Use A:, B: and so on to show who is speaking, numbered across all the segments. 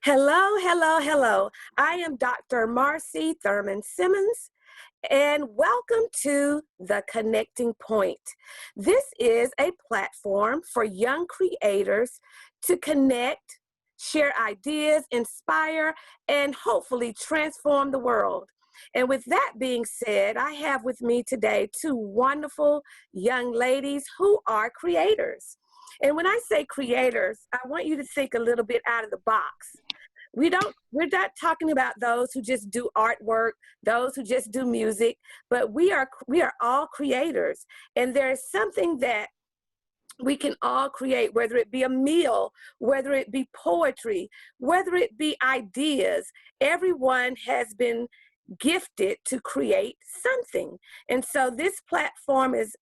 A: Hello, hello, hello. I am Dr. Marcy Thurman Simmons, and welcome to The Connecting Point. This is a platform for young creators to connect, share ideas, inspire, and hopefully transform the world. And with that being said, I have with me today two wonderful young ladies who are creators. And when I say creators, I want you to think a little bit out of the box. We're not talking about those who just do artwork, those who just do music, but we are all creators. And there is something that we can all create, whether it be a meal, whether it be poetry, whether it be ideas. Everyone has been gifted to create something. And so this platform is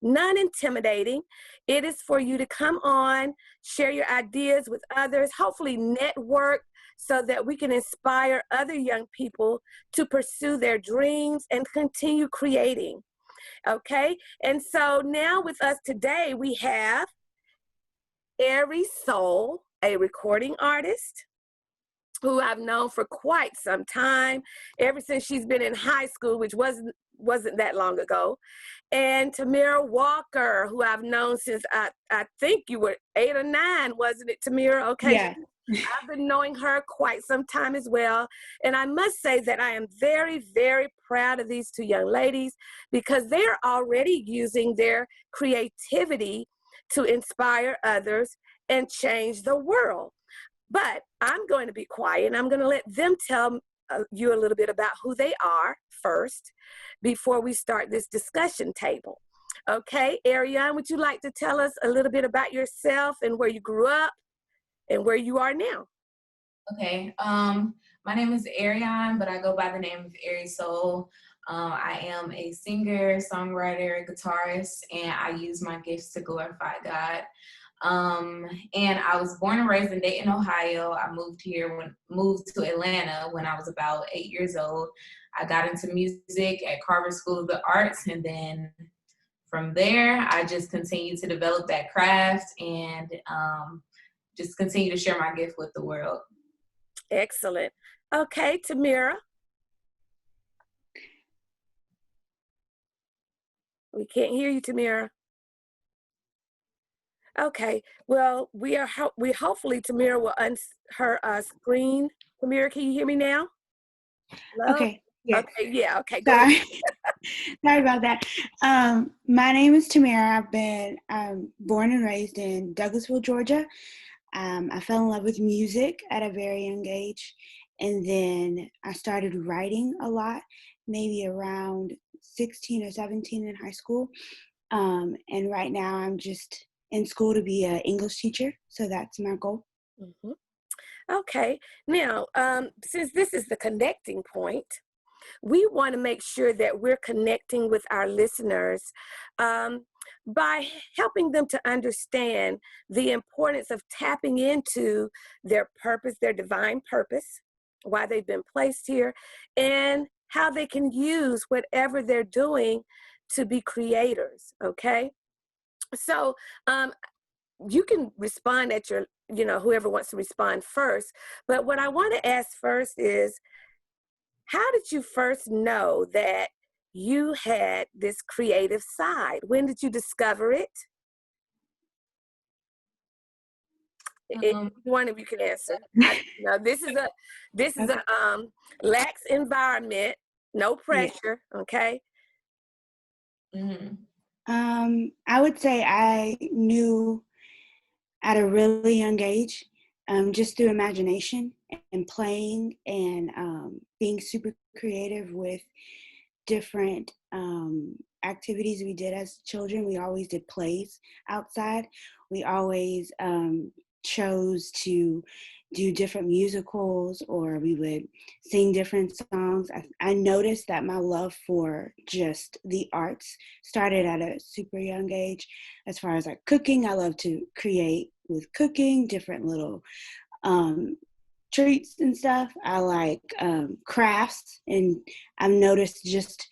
A: non-intimidating. It is for you to come on, share your ideas with others, hopefully network so that we can inspire other young people to pursue their dreams and continue creating. Okay, and so now with us today, we have EriSOUL, a recording artist who I've known for quite some time, ever since she's been in high school, which wasn't that long ago. And Timara Walker, who I've known since I think you were 8 or 9, wasn't it, Timara? Okay.
B: Yeah.
A: I've been knowing her quite some time as well. And I must say that I am very, very proud of these two young ladies because they're already using their creativity to inspire others and change the world. But I'm going to be quiet and I'm going to let them tell you a little bit about who they are first before we start this discussion table. Okay, Ariane, would you like to tell us a little bit about yourself and where you grew up and where you are now?
C: Okay, my name is Ariane, but I go by the name of EriSOUL. I am a singer, songwriter, guitarist, and I use my gifts to glorify God. And I was born and raised in Dayton, Ohio. I moved to Atlanta when I was about 8 years old. I got into music at Carver School of the Arts, and then from there, I just continued to develop that craft and just continue to share my gift with the world.
A: Excellent. Okay, Timara. We can't hear you, Timara. Okay, well, we hopefully Timara will her screen. Timara, can you hear me now? Hello?
B: Okay. Yeah.
A: Okay. Yeah. Okay. Go
B: Sorry.
A: ahead.
B: Sorry about that. My name is Timara. I've been born and raised in Douglasville, Georgia. I fell in love with music at a very young age, and then I started writing a lot, maybe around 16 or 17 in high school. And right now I'm just in school to be an English teacher, so that's my goal.
A: Mm-hmm. Okay, now since this is the connecting point, we want to make sure that we're connecting with our listeners by helping them to understand the importance of tapping into their purpose, their divine purpose, why they've been placed here, and how they can use whatever they're doing to be creators, okay? So you can respond at your, whoever wants to respond first. But what I want to ask first is, how did you first know that you had this creative side? When did you discover it? One of you can answer. This is a lax environment, no pressure. Yeah. Okay.
C: Mm-hmm.
B: I would say I knew at a really young age, just through imagination and playing and being super creative with different activities we did as children. We always did plays outside. We always chose to do different musicals, or we would sing different songs. I noticed that my love for just the arts started at a super young age. As far as like cooking, I love to create with cooking, different little treats and stuff. I like crafts, and I've noticed just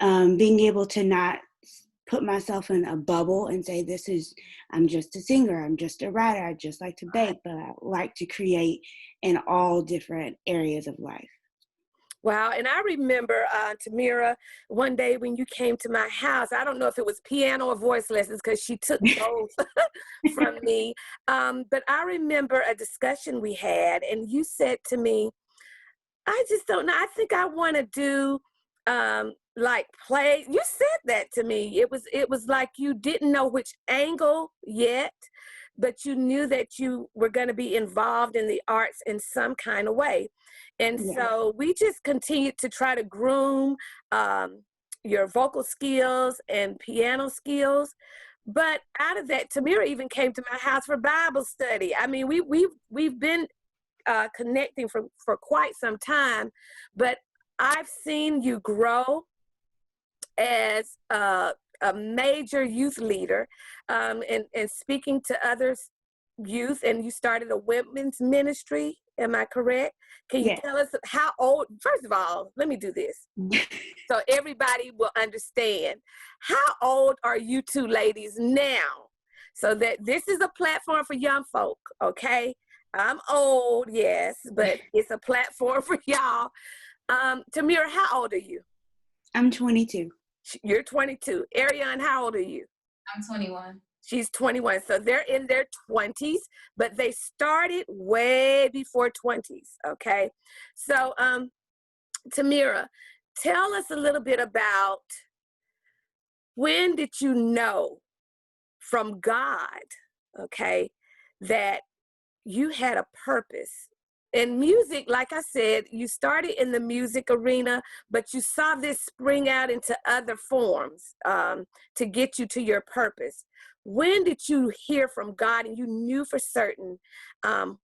B: being able to not put myself in a bubble and say, I'm just a singer, I'm just a writer, I just like to bake, but I like to create in all different areas of life.
A: Wow. And I remember, Timara, one day when you came to my house, I don't know if it was piano or voice lessons because she took both from me. But I remember a discussion we had, and you said to me, I just don't know. I think I want to do like play. You said that to me. It was like you didn't know which angle yet, but you knew that you were going to be involved in the arts in some kind of way. And so we just continued to try to groom your vocal skills and piano skills. But out of that, Timara even came to my house for Bible study. I mean, we've been connecting for quite some time, but I've seen you grow as a major youth leader and speaking to others youth, and you started a women's ministry. Am I correct? Can you tell us how old? First of all, let me do this so everybody will understand. How old are you two ladies now? So that this is a platform for young folk, okay? I'm old, yes, but it's a platform for y'all. Timara, how old are you?
B: I'm 22.
A: You're 22. Ariane, how old are you?
C: I'm 21.
A: She's 21. So they're in their 20s, but they started way before 20s, okay? So, Timara, tell us a little bit about when did you know from God, okay, that you had a purpose? In music, like I said, you started in the music arena, but you saw this spring out into other forms to get you to your purpose. When did you hear from God and you knew for certain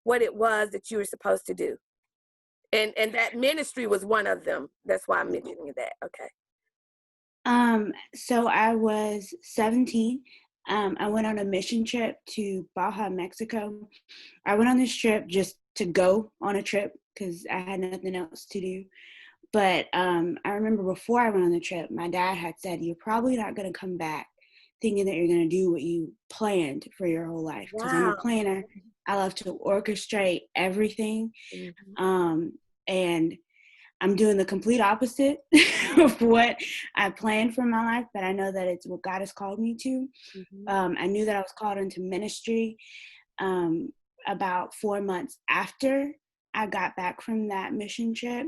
A: what it was that you were supposed to do? And that ministry was one of them. That's why I'm mentioning that. Okay.
B: So I was 17. I went on a mission trip to Baja, Mexico. I went on this trip just to go on a trip because I had nothing else to do. But I remember before I went on the trip, my dad had said, you're probably not going to come back thinking that you're going to do what you planned for your whole life. Because I'm a planner. I love to orchestrate everything. And I'm doing the complete opposite of what I planned for my life, but I know that it's what God has called me to. I knew that I was called into ministry about 4 months after I got back from that mission trip.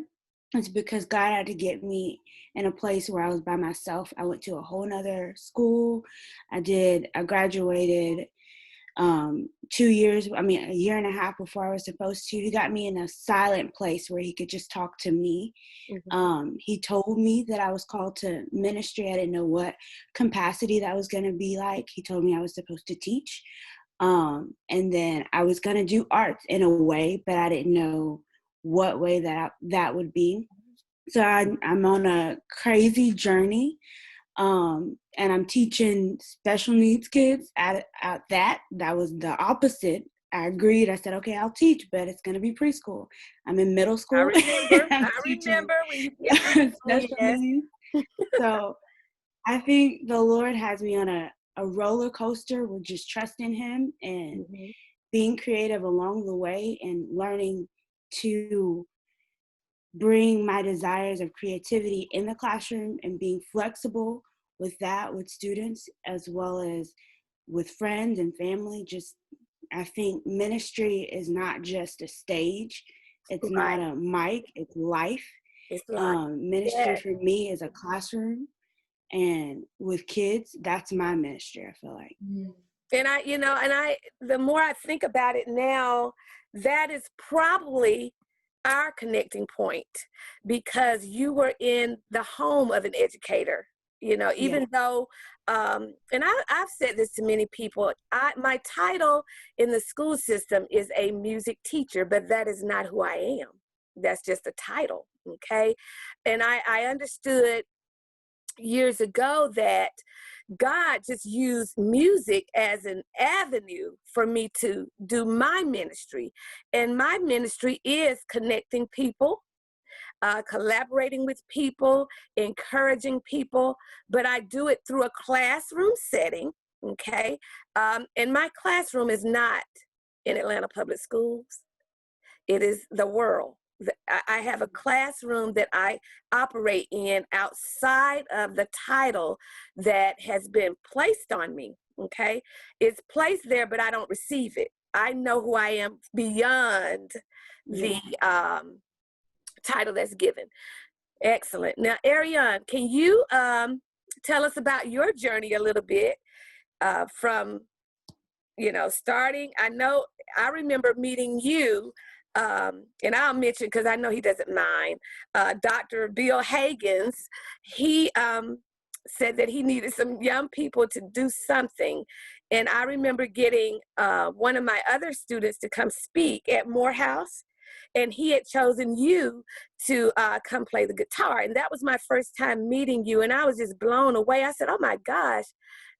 B: It's because God had to get me in a place where I was by myself. I went to a whole nother school. I graduated 2 years, a year and a half before I was supposed to. He got me in a silent place where he could just talk to me. He told me that I was called to ministry. I didn't know what capacity that was going to be like. He told me I was supposed to teach. And then I was going to do arts in a way, but I didn't know what way that would be. So I'm on a crazy journey. And I'm teaching special needs kids at that. That was the opposite. I agreed. I said, okay, I'll teach, but it's going to be preschool. I'm in middle school.
A: I remember when you get
B: special needs. So I think the Lord has me on a roller coaster with just trusting him and being creative along the way and learning to bring my desires of creativity in the classroom and being flexible with that with students as well as with friends and family. Just I think ministry is not just a stage. It's not a mic. It's life.
A: It's life.
B: Ministry for me is a classroom, and with kids, that's my ministry. I feel like.
A: And the more I think about it now, that is probably our connecting point, because you were in the home of an educator, even though, and I've said this to many people, my title in the school system is a music teacher, but that is not who I am. That's just a title, okay? And I understood years ago that God just used music as an avenue for me to do my ministry. And my ministry is connecting people collaborating with people, encouraging people, but I do it through a classroom setting, okay? And my classroom is not in Atlanta Public Schools. It is the world. I have a classroom that I operate in outside of the title that has been placed on me, okay? It's placed there, but I don't receive it. I know who I am beyond the title that's given. Excellent. Now, Ariane, can you tell us about your journey a little bit from, starting? I remember meeting you, and I'll mention, because I know he doesn't mind, Dr. Bill Hagens. He said that he needed some young people to do something. And I remember getting one of my other students to come speak at Morehouse, and he had chosen you to come play the guitar. And that was my first time meeting you, and I was just blown away. I said, oh my gosh,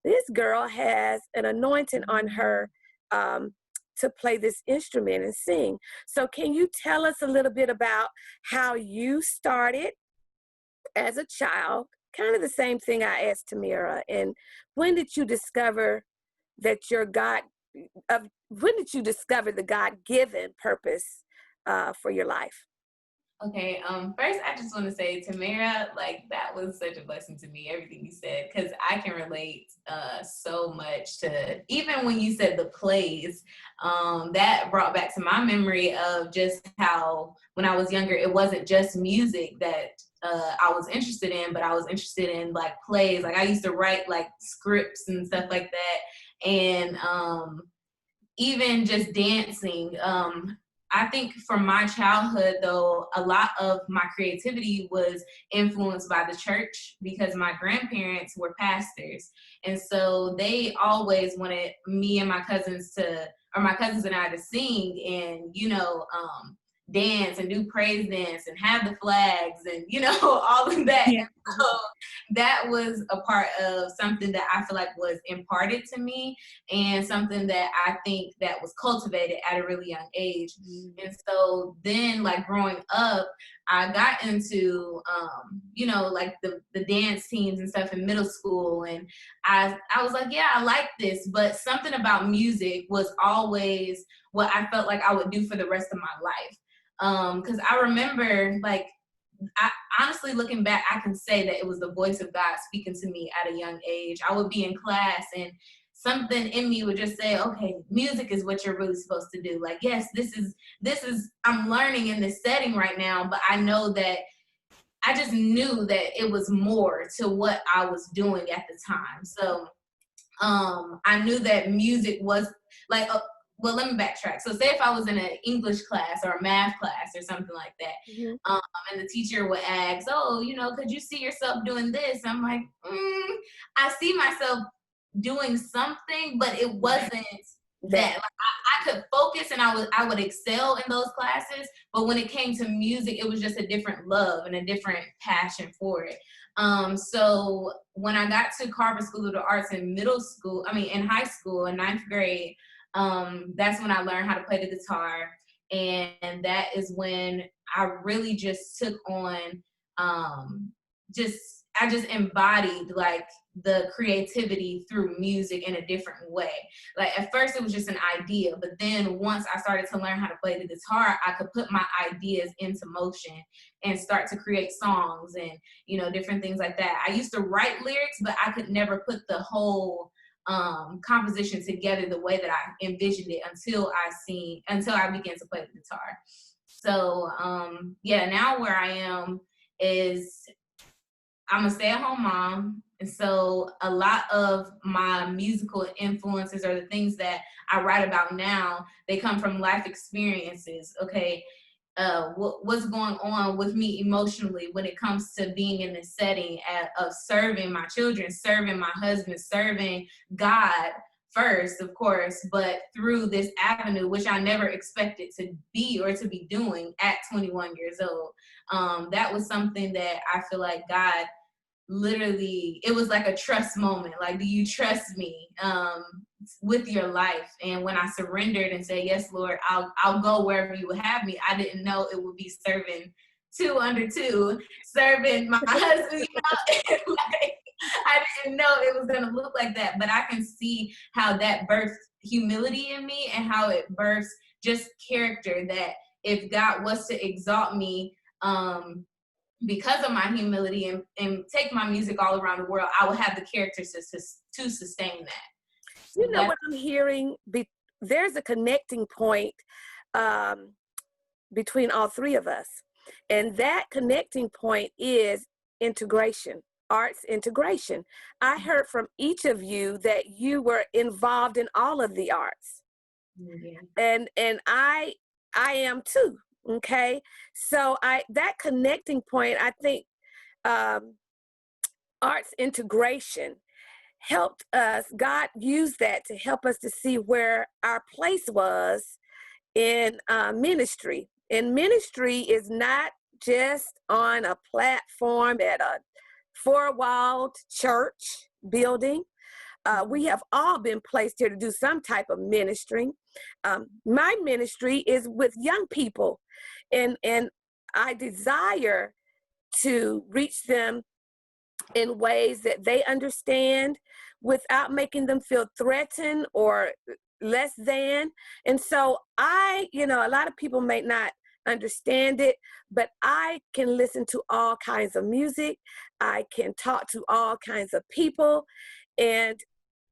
A: this girl has an anointing on her to play this instrument and sing. So can you tell us a little bit about how you started as a child? Kind of the same thing I asked Timara. And when did you discover that when did you discover the God-given purpose for your life?
C: Okay, first I just want to say, Timara, that was such a blessing to me, everything you said, because I can relate so much to, even when you said the plays, that brought back to my memory of just how, when I was younger, it wasn't just music that I was interested in, but I was interested in plays. I used to write scripts and stuff like that, and even just dancing. I think from my childhood, though, a lot of my creativity was influenced by the church because my grandparents were pastors. And so they always wanted me and my cousins and I to sing and, dance and do praise dance and have the flags and, all of that.
B: Yeah.
C: So that was a part of something that I feel like was imparted to me and something that I think that was cultivated at a really young age. Mm-hmm. And so then growing up, I got into, the dance teams and stuff in middle school. And I was like, yeah, I like this. But something about music was always what I felt like I would do for the rest of my life. Because I remember, honestly, looking back, I can say that it was the voice of God speaking to me at a young age. I would be in class and something in me would just say, okay, music is what you're really supposed to do. Yes, this is, I'm learning in this setting right now, but I know that I just knew that it was more to what I was doing at the time. So I knew that music was well, let me backtrack. So say if I was in an English class or a math class or something like that, mm-hmm. And the teacher would ask, could you see yourself doing this? I'm like, I see myself doing something, but it wasn't that. I could focus and I would excel in those classes, but when it came to music, it was just a different love and a different passion for it. So when I got to Carver School of the Arts in in high school in 9th grade, that's when I learned how to play the guitar. And that is when I really just took on, I just embodied the creativity through music in a different way. At first it was just an idea, but then once I started to learn how to play the guitar, I could put my ideas into motion and start to create songs and, different things like that. I used to write lyrics, but I could never put the whole composition together the way that I envisioned it until I began to play the guitar. So now where I am is I'm a stay-at-home mom, and so a lot of my musical influences or the things that I write about now, they come from life experiences. Okay, what's going on with me emotionally when it comes to being in this setting of serving my children, serving my husband, serving God first, of course, but through this avenue, which I never expected to be or to be doing at 21 years old. That was something that I feel like God literally, it was like a trust moment. Do you trust me with your life? And when I surrendered and said, yes, Lord, I'll go wherever you would have me, I didn't know it would be serving 2 under 2, serving my husband, you know, like, I didn't know it was gonna look like that, but I can see how that birthed humility in me and how it births just character, that if God was to exalt me, because of my humility and take my music all around the world, I will have the character to sustain that. So
A: You know what I'm hearing? There's a connecting point between all three of us. And that connecting point is integration, arts integration. I heard from each of you that you were involved in all of the arts.
C: Yeah.
A: And I am too. Okay. So that connecting point, I think arts integration helped us. God used that to help us to see where our place was in ministry. And ministry is not just on a platform at a four-walled church building. We have all been placed here to do some type of ministry. My ministry is with young people, and I desire to reach them in ways that they understand without making them feel threatened or less than. And so a lot of people may not understand it, but I can listen to all kinds of music. I can talk to all kinds of people, and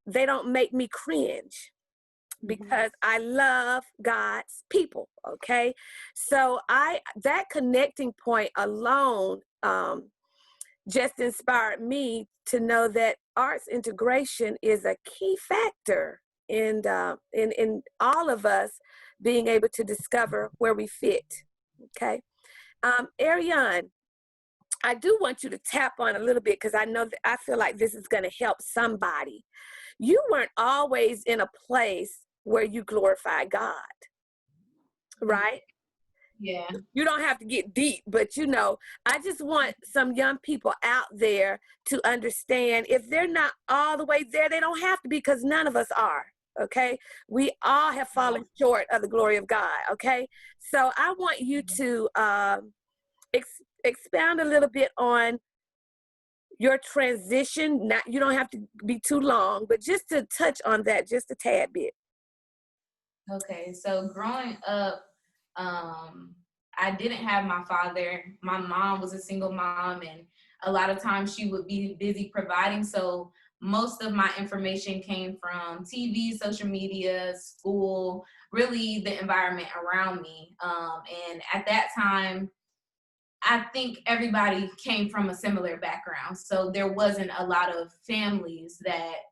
A: they don't make me cringe because I love God's people. Okay. So that connecting point alone just inspired me to know that arts integration is a key factor in all of us being able to discover where we fit. Okay. Ariane, I do want you to tap on a little bit because I know that I feel like this is going to help somebody. You weren't always in a place where you glorify God, right?
C: Yeah.
A: You don't have to get deep, but I just want some young people out there to understand if they're not all the way there, they don't have to be, because none of us are. Okay. We all have fallen short of the glory of God. Okay. So I want you to expound a little bit on your transition. You don't have to be too long, but just to touch on that just a tad bit.
C: Okay. So growing up, I didn't have my father. My mom was a single mom, and a lot of times she would be busy providing. So most of my information came from TV, social media, school, really the environment around me. And at that time, I think everybody came from a similar background. So there wasn't a lot of families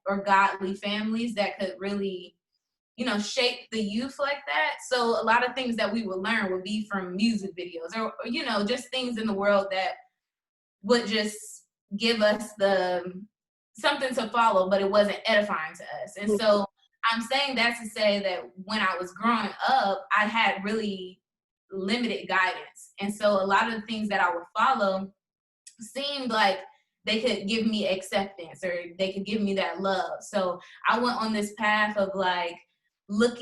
C: or godly families that could really shape the youth like that. So a lot of things that we would learn would be from music videos or just things in the world that would just give us something to follow, but it wasn't edifying to us. And so I'm saying that to say that when I was growing up, I had really limited guidance. And so a lot of the things that I would follow seemed like they could give me acceptance or they could give me that love. So I went on this path of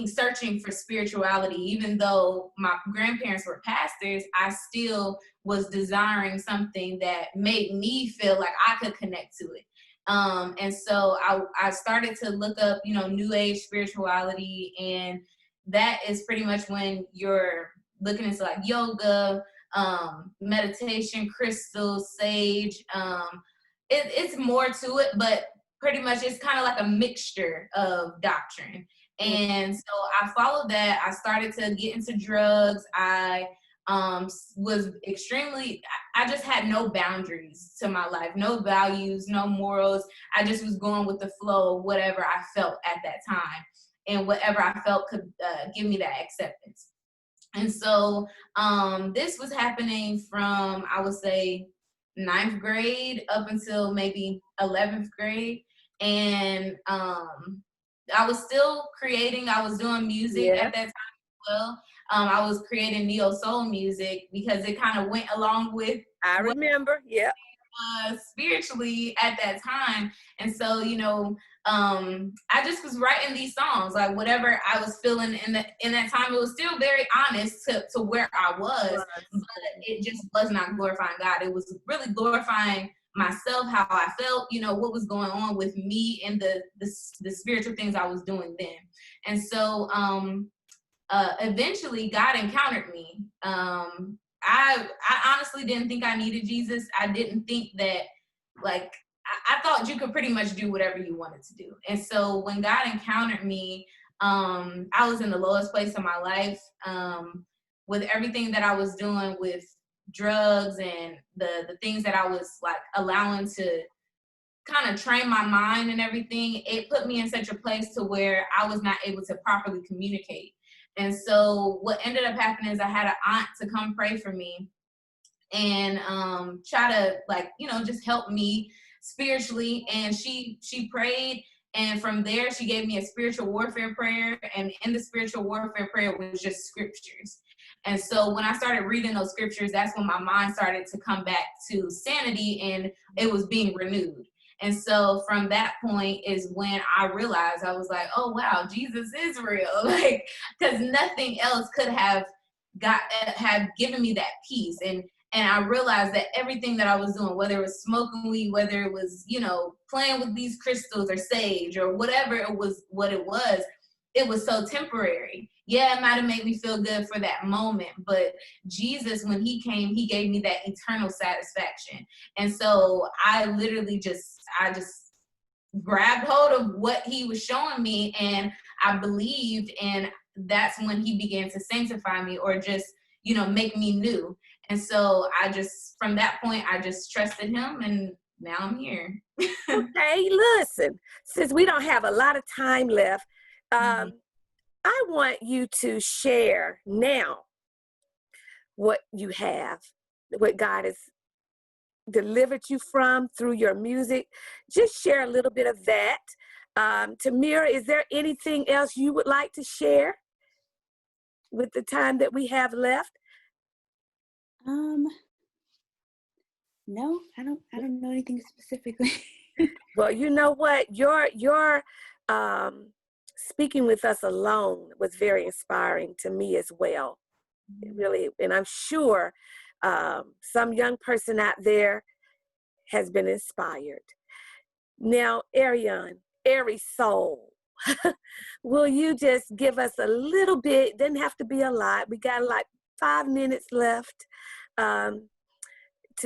C: searching for spirituality. Even though my grandparents were pastors, I still was desiring something that made me feel like I could connect to it. And so I started to look up, New Age spirituality, and that is pretty much when you're looking into yoga, meditation, crystals, sage. It's more to it, but pretty much it's kind of like a mixture of doctrine. And so I followed that. I started to get into drugs. I was I just had no boundaries to my life, no values, no morals. I just was going with the flow of whatever I felt at that time, and whatever I felt could give me that acceptance. And so this was happening from, I would say, 9th grade up until maybe 11th grade. And I was still creating. I was doing music at that time as well. I was creating neo-soul music because it kind of went along with
A: I remember,
C: spiritually at that time. And so, I just was writing these songs, like whatever I was feeling in that time. It was still very honest to where I was, but it just was not glorifying God. It was really glorifying myself, how I felt, what was going on with me and the spiritual things I was doing then. And so eventually God encountered me. I honestly didn't think I needed Jesus. I didn't think that, like, I thought you could pretty much do whatever you wanted to do. And so when God encountered me, I was in the lowest place of my life, with everything that I was doing with drugs and the things that I was like allowing to kind of train my mind and everything. It put me in such a place to where I was not able to properly communicate. And so what ended up happening is I had an aunt to come pray for me and try to, like, just help me spiritually. And she prayed, and from there she gave me a spiritual warfare prayer, and in the spiritual warfare prayer was just scriptures. And so when I started reading those scriptures, that's when my mind started to come back to sanity, and it was being renewed. And so from that point is when I realized, I was like, oh wow, Jesus is real. Like, because nothing else could have given me that peace. And I realized that everything that I was doing, whether it was smoking weed, whether it was, playing with these crystals or sage or whatever it was, it was so temporary. Yeah, it might have made me feel good for that moment, but Jesus, when he came, he gave me that eternal satisfaction. And so I literally just grabbed hold of what he was showing me, and I believed, and that's when he began to sanctify me, or just, make me new. And so from that point, I just trusted him, and now I'm here.
A: Okay, listen, since we don't have a lot of time left, I want you to share now what you have, what God has delivered you from through your music. Just share a little bit of that. Timara, is there anything else you would like to share with the time that we have left?
B: No, I don't know anything specifically.
A: Well, you know what? Your speaking with us alone was very inspiring to me as well. It really, and I'm sure some young person out there has been inspired. Now, EriSOUL, will you just give us a little bit? Doesn't have to be a lot. We got like 5 minutes left to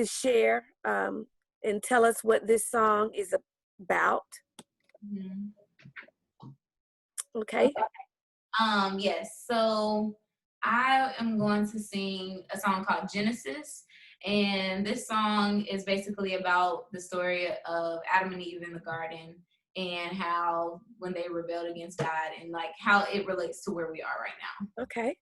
A: share and tell us what this song is about. Okay.
C: Yes. So I am going to sing a song called Genesis. And this song is basically about the story of Adam and Eve in the garden, and how when they rebelled against God, and like how it relates to where we are right now.
A: Okay.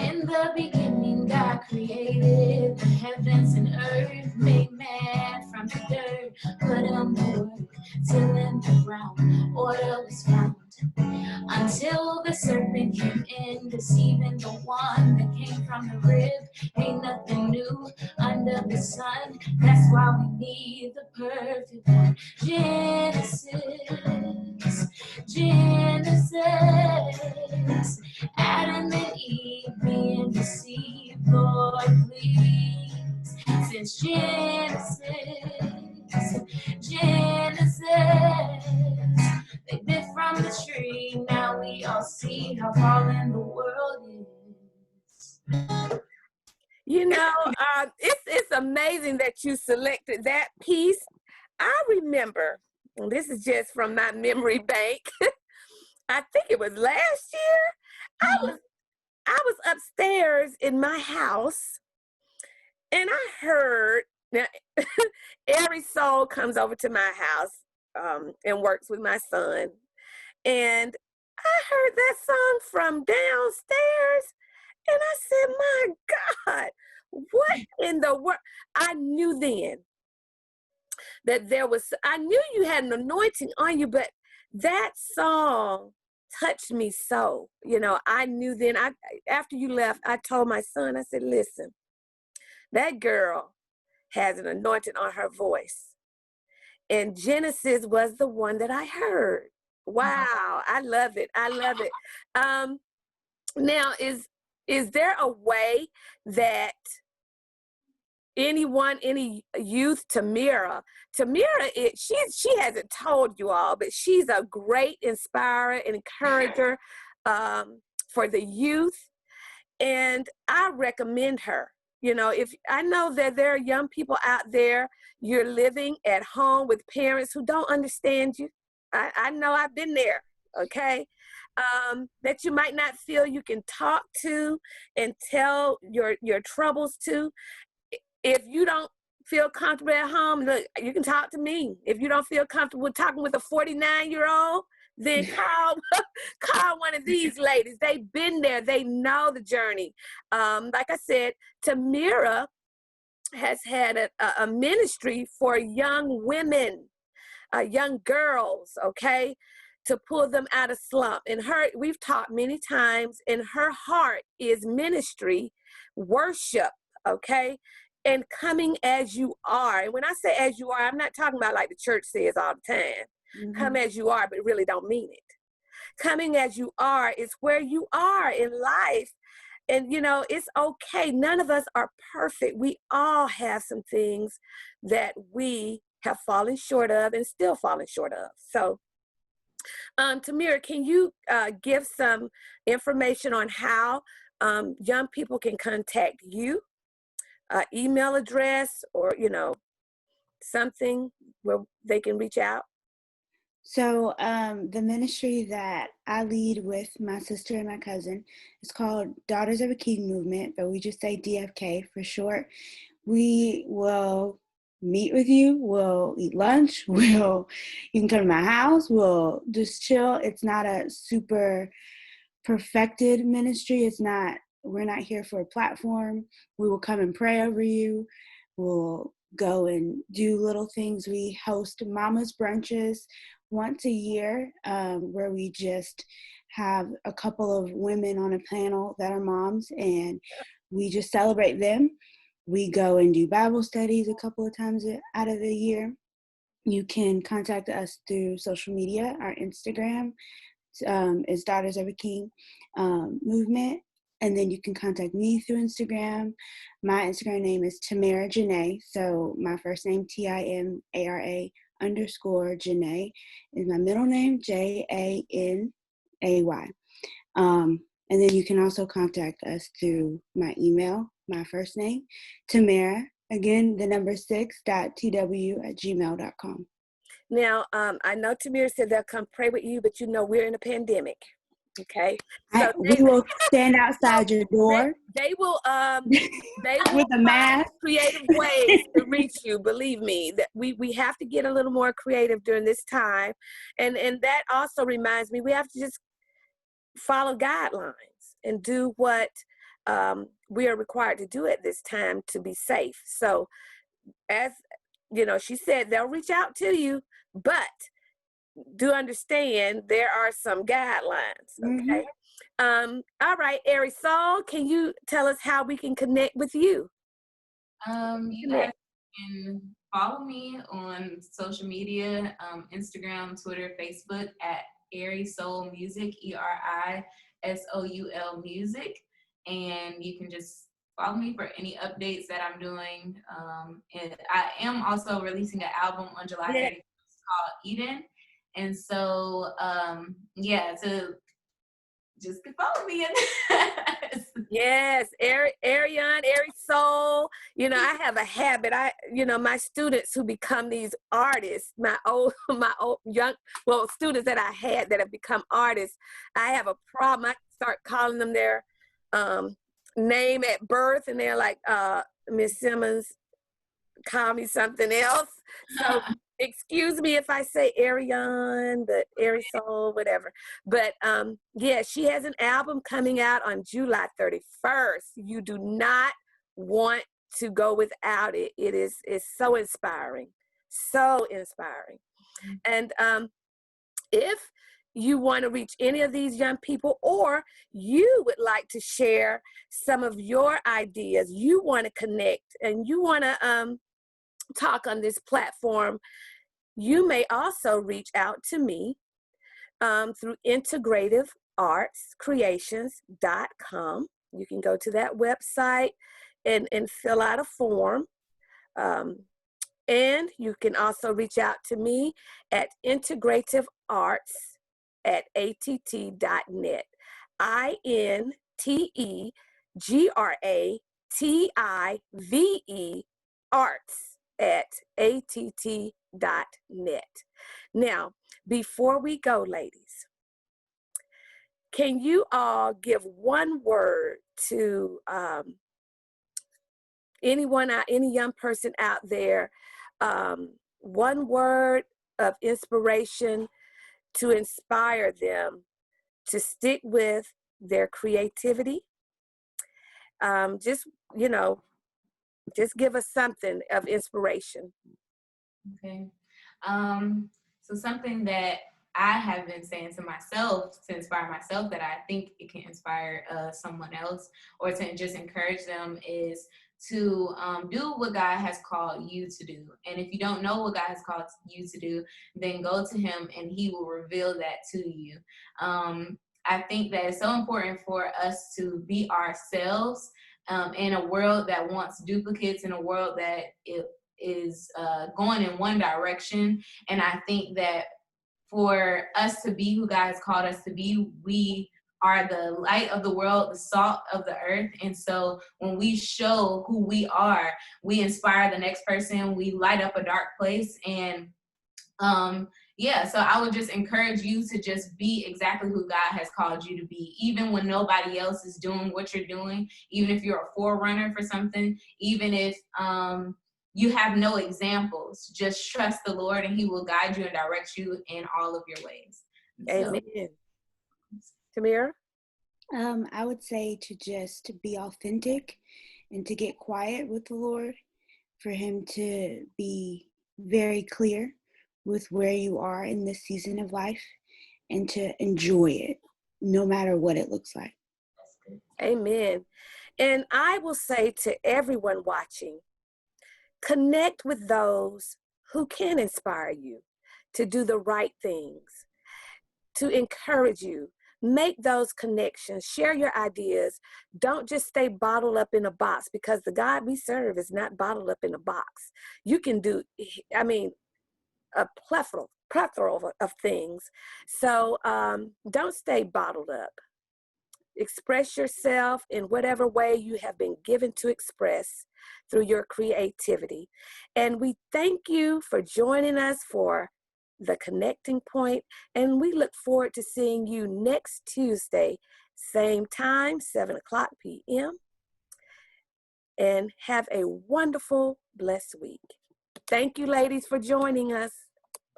C: In the beginning, God created the heavens and earth, made man from the dirt, put him to work, tilling the ground, order was found. Until the serpent came in, deceiving the one that came from the rib. Ain't nothing new under the sun, that's why we need the perfect one. Genesis, Adam and Eve being deceived, Lord, please. Since Genesis, they bit from the tree, now we all see how fallen the world is.
A: It's amazing that you selected that piece. I remember, and this is just from my memory bank, I think it was last year. I was upstairs in my house, and I heard, now EriSOUL comes over to my house and works with my son, and I heard that song from downstairs, and I said, my God, what in the world? I knew then that I knew you had an anointing on you, but that song touched me so. You know, I knew then, after you left, I told my son, I said, listen, that girl has an anointing on her voice. And Genesis was the one that I heard. Wow, I love it. I love it. Now, is there a way that anyone, any youth, Timara, she hasn't told you all, but she's a great inspirer and encourager for the youth, and I recommend her. You know, if I know that there are young people out there, you're living at home with parents who don't understand you. I know I've been there, okay? That you might not feel you can talk to and tell your troubles to. If you don't feel comfortable at home, look, you can talk to me. If you don't feel comfortable talking with a 49-year-old, then call one of these ladies. They've been there. They know the journey. Like I said, Timara has had a ministry for young women, young girls, okay, to pull them out of slump. And we've talked many times, and her heart is ministry, worship, okay, and coming as you are. And when I say as you are, I'm not talking about like the church says all the time. Mm-hmm. Come as you are, but really don't mean it. Coming as you are is where you are in life. And, you know, it's okay. None of us are perfect. We all have some things that we have fallen short of and still falling short of. So, Timara, can you give some information on how young people can contact you? Email address, or, you know, something where they can reach out?
B: So the ministry that I lead with my sister and my cousin is called Daughters of a King Movement, but we just say DFK for short. We will meet with you. We'll eat lunch. You can come to my house. We'll just chill. It's not a super perfected ministry. We're not here for a platform. We will come and pray over you. We'll go and do little things. We host mama's brunches once a year, where we just have a couple of women on a panel that are moms, and we just celebrate them. We go and do Bible studies a couple of times out of the year. You can contact us through social media. Our Instagram is Daughters of a King Movement. And then you can contact me through Instagram. My Instagram name is Timara Janae. So my first name, Timara_Janae, is my middle name, Janay. And then you can also contact us through my email, my first name, Timara, again, the number 6.tw@gmail.com.
A: Now, I know Timara said they'll come pray with you, but you know we're in a pandemic. Okay,
B: so we will stand outside your door.
A: They will
B: with a mask,
A: creative ways to reach you. Believe me, that we have to get a little more creative during this time, and that also reminds me we have to just follow guidelines and do what we are required to do at this time to be safe. So, as you know, she said they'll reach out to you, but do understand there are some guidelines, okay? Mm-hmm. All right, EriSOUL, can you tell us how we can connect with you?
C: You guys can follow me on social media, Instagram, Twitter, Facebook at EriSOUL Music, EriSOUL Music, and you can just follow me for any updates that I'm doing. And I am also releasing an album on July 31st called Eden. And so, so just follow me.
A: Yes, EriSOUL. You know, I have a habit. My students who become these artists, students that I had that have become artists, I have a problem. I start calling them their name at birth, and they're like, Miss Simmons, call me something else. So excuse me if I say Ariane, but EriSOUL, whatever. But she has an album coming out on July 31st. You do not want to go without it. It's so inspiring, so inspiring. And if you want to reach any of these young people, or you would like to share some of your ideas, you want to connect and you want to talk on this platform, you may also reach out to me through integrativeartscreations.com. You can go to that website and fill out a form. And you can also reach out to me at integrativearts@att.net. INTEGRATIVE arts@att.net. Now, before we go, ladies, can you all give one word to anyone, any young person out there, one word of inspiration to inspire them to stick with their creativity? Just, you know, just give us something of inspiration.
C: Okay. So something that I have been saying to myself to inspire myself that I think it can inspire someone else, or to just encourage them, is to do what God has called you to do. And if you don't know what God has called you to do, then go to him and he will reveal that to you. I think that it's so important for us to be ourselves in a world that wants duplicates, in a world that is going in one direction. And I think that for us to be who God has called us to be, we are the light of the world, the salt of the earth. And so when we show who we are, we inspire the next person, we light up a dark place. And yeah, so I would just encourage you to just be exactly who God has called you to be, even when nobody else is doing what you're doing, even if you're a forerunner for something, even if you have no examples. Just trust the Lord and he will guide you and direct you in all of your ways.
A: Amen. Timara?
B: I would say to just be authentic and to get quiet with the Lord, for him to be very clear with where you are in this season of life, and to enjoy it no matter what it looks like.
A: Amen. And I will say to everyone watching, connect with those who can inspire you to do the right things, to encourage you. Make those connections, share your ideas. Don't just stay bottled up in a box, because the God we serve is not bottled up in a box. You can do, I mean, a plethora of things. So don't stay bottled up. Express yourself in whatever way you have been given to express through your creativity. And we thank you for joining us for The Connecting Point, and we look forward to seeing you next Tuesday, same time, 7:00 p.m. And have a wonderful, blessed week. Thank you, ladies, for joining us.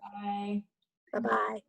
C: Bye.
A: Bye-bye.